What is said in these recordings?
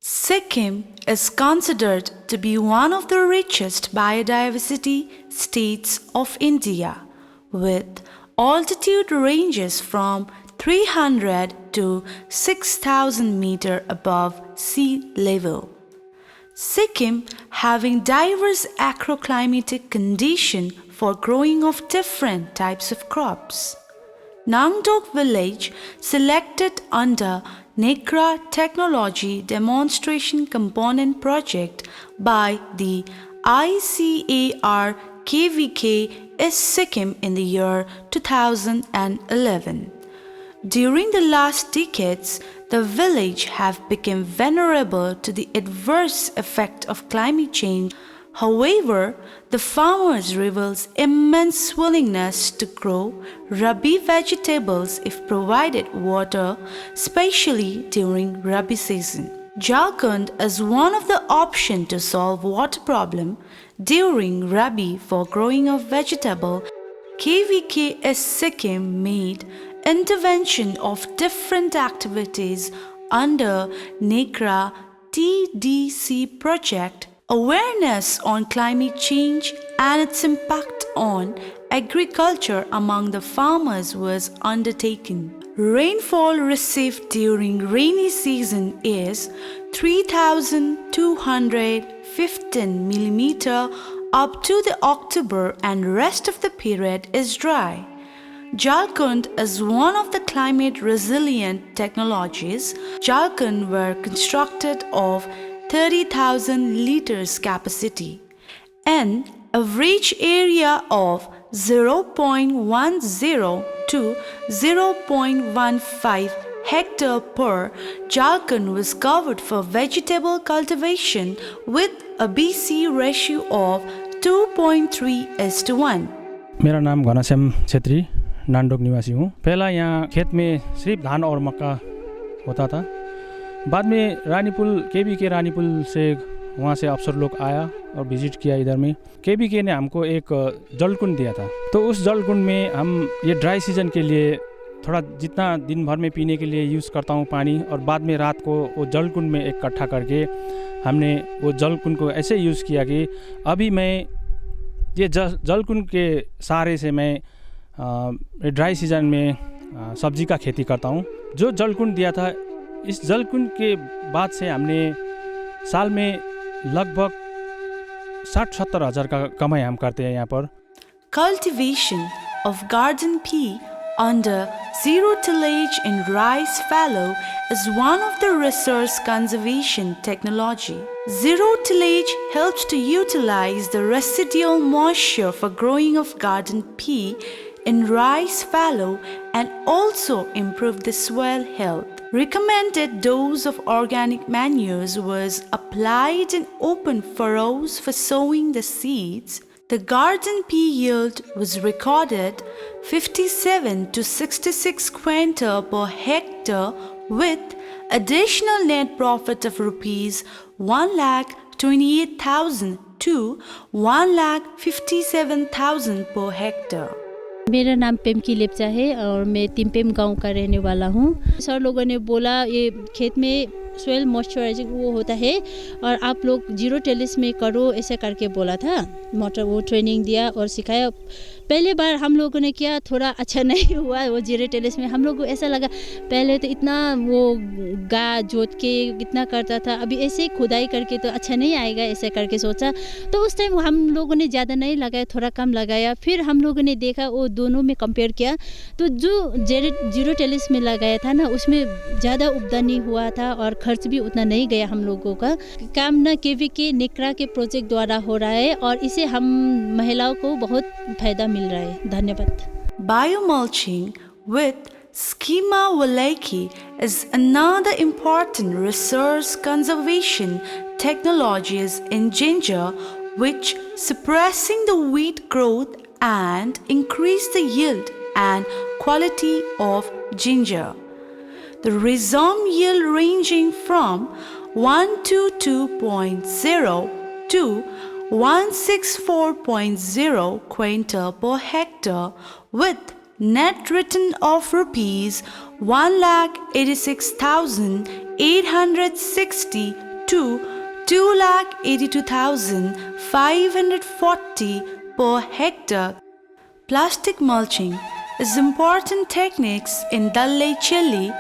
Sikkim is considered to be one of the richest biodiversity states of India, with altitude ranges from 300 to 6,000 meters above sea level. Sikkim having diverse agroclimatic conditions for growing of different types of crops. Nangdok village selected under NICRA Technology Demonstration Component Project by the ICAR KVK is Sikkim in the year 2011. During the last decades, the village have become vulnerable to the adverse effect of climate change. However, the farmers reveals immense willingness to grow rabi vegetables if provided water, especially during rabi season. Jharkhand is one of the options to solve water problem during rabi for growing of vegetable. KVKS Sikkim made intervention of different activities under NICRA TDC project. Awareness on climate change and its impact on agriculture among the farmers was undertaken. Rainfall received during rainy season is 3,215 mm up to the October, and rest of the period is dry. Jharkhand is one of the climate resilient technologies. Jharkhand were constructed of 30,000 liters capacity. An average area of 0.10 to 0.15 hectare per Jharkhand was covered for vegetable cultivation with a BC ratio of 2.3:1. मेरा नाम घनश्याम छेत्री, नांदोक निवासी हूँ। पहला यहाँ खेत में सिर्फ धान और मक्का होता था। बाद में रानीपुल KVK रानीपुल से वहाँ से अफसर लोग आया और विजिट किया इधर में। KVK ने हमको एक जलकुंड दिया था, तो उस जलकुंड में हम ये ड्राई सीजन के लिए थोड़ा जितना दिन भर में पीने के लिए यूज़ करता हूँ पानी, और बाद में रात को वो जलकुंड में इकट्ठा करके हमने वो जलकुंड को ऐसे यूज़ किया कि अभी मैं ये जलकुंड के सहारे से मैं ड्राई सीजन में सब्जी का खेती करता हूँ। जो जलकुंड दिया था, इस जलकुंड के बाद से हमने साल में लगभग 60-70 हज़ार का कमाई हम करते हैं यहाँ पर। Cultivation of garden pea under zero tillage in rice fallow is one of the resource conservation technology. Zero tillage helps to utilize the residual moisture for growing of garden pea in rice fallow and also improve the soil health. Recommended dose of organic manures was applied in open furrows for sowing the seeds. The garden pea yield was recorded 57 to 66 quintal per hectare with additional net profit of rupees 1,28,000 to 1,57,000 per hectare. मेरा नाम पेमकी लेप्चा है और मैं तिम्पेम गांव का रहने वाला हूँ। सर लोगों ने बोला ये खेत में सोइल मॉइस्चराइजिंग वो होता है और आप लोग जीरो टेलिस में करो, ऐसे करके बोला था। मोटर वो ट्रेनिंग दिया और सिखाया। पहले बार हम लोगों ने किया, थोड़ा अच्छा नहीं हुआ वो जीरो टेलिस में। हम लोग को ऐसा लगा पहले तो इतना वो गा जोत के इतना करता था, अभी ऐसे खुदाई करके तो अच्छा नहीं आएगा, ऐसे करके सोचा। तो उस टाइम हम लोगों ने ज़्यादा नहीं लगाया, थोड़ा कम लगाया। फिर हम लोगों ने देखा वो दोनों में कंपेयर किया, तो जो जीरो टेलिस में लगाया था ना, उसमें ज़्यादा उपदानी हुआ था और खर्च भी उतना नहीं गया हम लोगों का। काम ना KVK निक्रा के प्रोजेक्ट द्वारा हो रहा है और इसे हम महिलाओं को बहुत फायदा मिल रहा है। धन्यवाद। Biomulching with schema Walaki is another important resource conservation technologies in ginger, which suppressing the weed growth and increase the yield and quality of ginger. The rhizome yield ranging from 122.0 to 164.0 quintal per hectare with net return of rupees 1,86,860 to 2,82,540 per hectare. Plastic mulching is important techniques in dalle chili,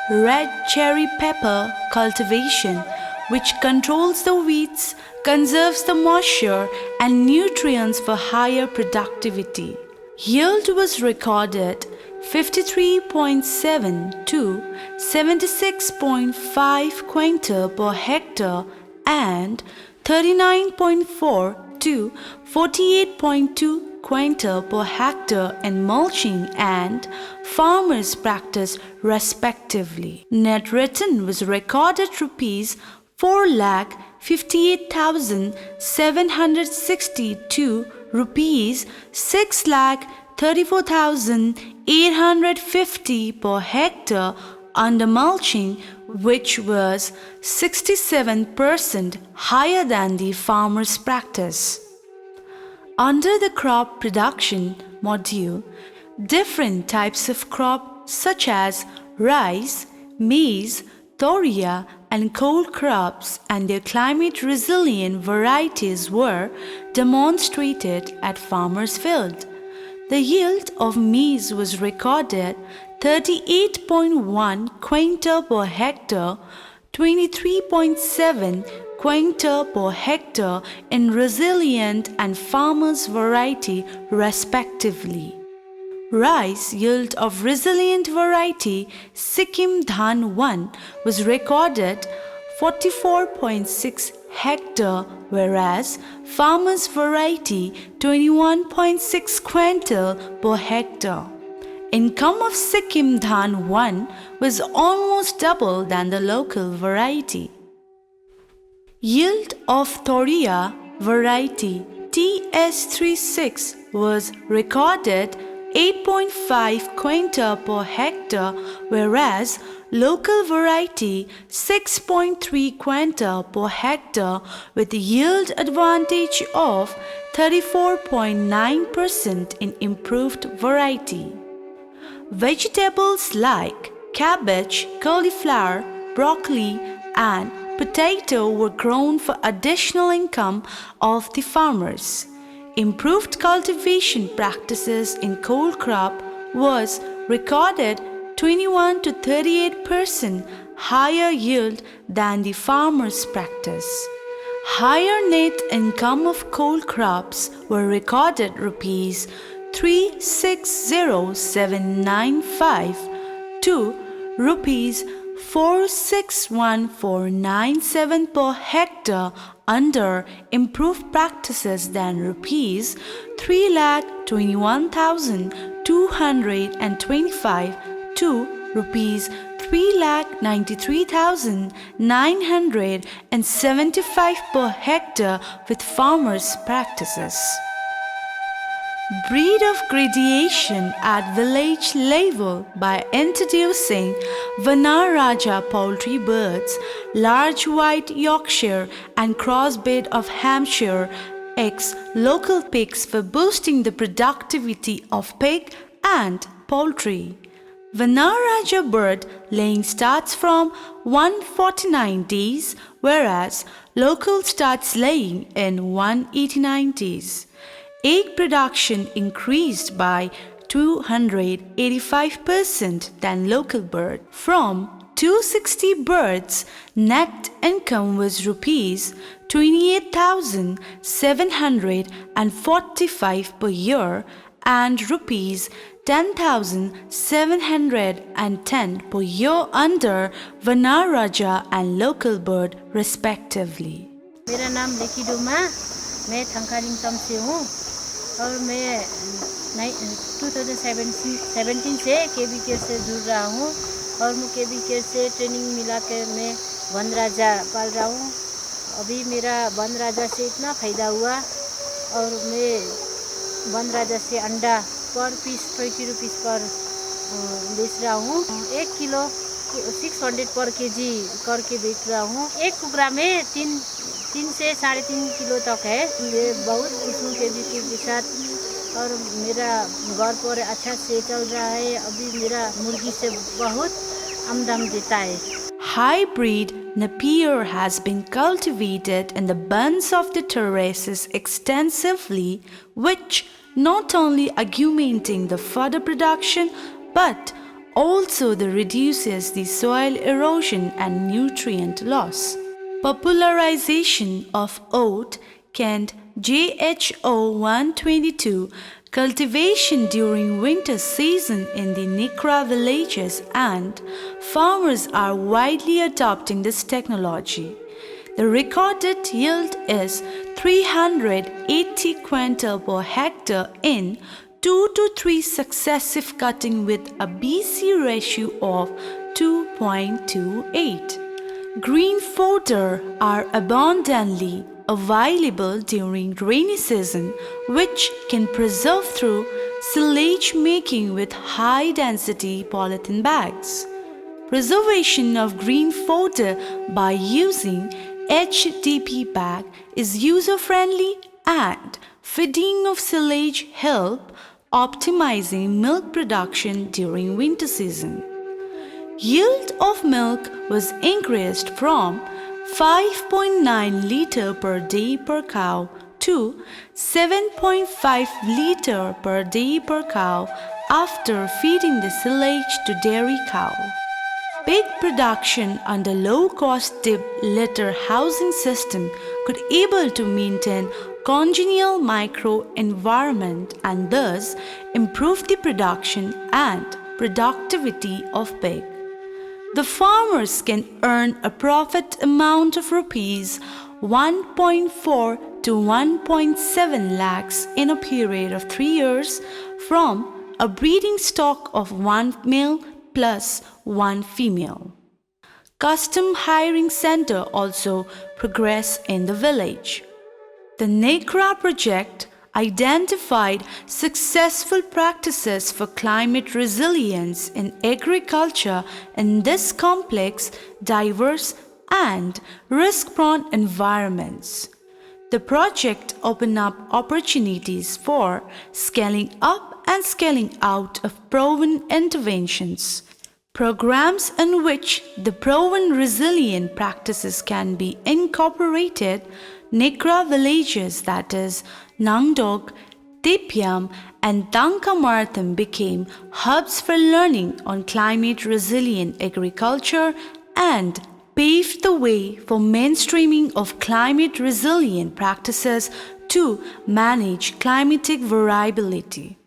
red cherry pepper cultivation, which controls the weeds, conserves the moisture and nutrients for higher productivity. Yield was recorded 53.7 to 76.5 quintal per hectare and 39.4 to 48.2 quintal per hectare in mulching and farmers' practice respectively. Net return was recorded rupees 4,58,762, rupees 6,34,850 per hectare under mulching, which was 67% higher than the farmer's practice. Under the crop production module, different types of crop such as rice, maize, thoria and coal crops and their climate-resilient varieties were demonstrated at farmers' field. The yield of maize was recorded 38.1 quintal per hectare, 23.7 quintal per hectare in resilient and farmers' variety respectively. Rice yield of resilient variety Sikkim Dhan 1 was recorded 44.6 hectare, whereas farmers' variety 21.6 quintal per hectare. Income of Sikkim Dhan 1 was almost double than the local variety. Yield of thoria variety TS36 was recorded 8.5 quintal per hectare, whereas local variety 6.3 quintal per hectare with a yield advantage of 34.9% in improved variety. Vegetables like cabbage, cauliflower, broccoli and potato were grown for additional income of the farmers. Improved cultivation practices in coal crop was recorded 21 to 38% higher yield than the farmers' practice. Higher net income of coal crops were recorded rupees 360,795 to rupees 461,497 per hectare under improved practices than rupees 3,21,225 to rupees 3,93,975 per hectare with farmers' practices. Breed of gradation at village level by introducing Vanaraja poultry birds, large white Yorkshire and crossbred of Hampshire X local pigs for boosting the productivity of pig and poultry. Vanaraja bird laying starts from 149 days, whereas local starts laying in 189 days. Egg production increased by 285% than local bird. From 260 birds, net income was rupees 28,745 per year and rupees 10,710 per year under Vanaraja and local bird respectively. मेरा नाम लेकी डोमा, मैं थंकालिंगतम से हूँ और मैं 2017 से KVK से जुड़ रहा हूँ और मैं KVK से ट्रेनिंग मिला के मैं वनराजा पाल रहा हूँ। अभी मेरा वनराजा से इतना फ़ायदा हुआ और मैं वनराजा से अंडा पर पीस 20 रुपीस पर बेच रहा हूँ। 1 किलो 600 पर केजी करके बेच रहा हूँ। एक कुकरा में 3 से 3.5 किलो तक है। ये बहुत खुश हूँ KVK के साथ और मेरा घर पर अच्छा से चल रहा है। अभी मेरा मुर्गी से बहुत आमदनी देता है। Hybrid Napier has been cultivated in the buns of the terraces extensively, which not only augmenting the fodder production but also reduces the soil erosion and nutrient loss. Popularization of oat, Kent JHO 122, cultivation during winter season in the NICRA villages, and farmers are widely adopting this technology. The recorded yield is 380 quintal per hectare in 2 to 3 successive cutting with a BC ratio of 2.28. Green fodder are abundantly available during rainy season, which can preserve through silage making with high density polythene bags. Preservation of green fodder by using HDP bag is user friendly, and feeding of silage help optimizing milk production during winter season. Yield of milk was increased from 5.9 liter per day per cow to 7.5 liter per day per cow after feeding the silage to dairy cow. Pig production under low-cost dip litter housing system could able to maintain congenial microenvironment and thus improve the production and productivity of pig. The farmers can earn a profit amount of rupees 1.4 to 1.7 lakhs in a period of 3 years from a breeding stock of 1 male plus 1 female. Custom hiring center also progress in the village. The NICRA project identified successful practices for climate resilience in agriculture in this complex, diverse, and risk-prone environments. The project opened up opportunities for scaling up and scaling out of proven interventions. Programs in which the proven resilient practices can be incorporated. NICRA villages, that is, Nangdok, Tipyam, and Tankamartham became hubs for learning on climate resilient agriculture and paved the way for mainstreaming of climate resilient practices to manage climatic variability.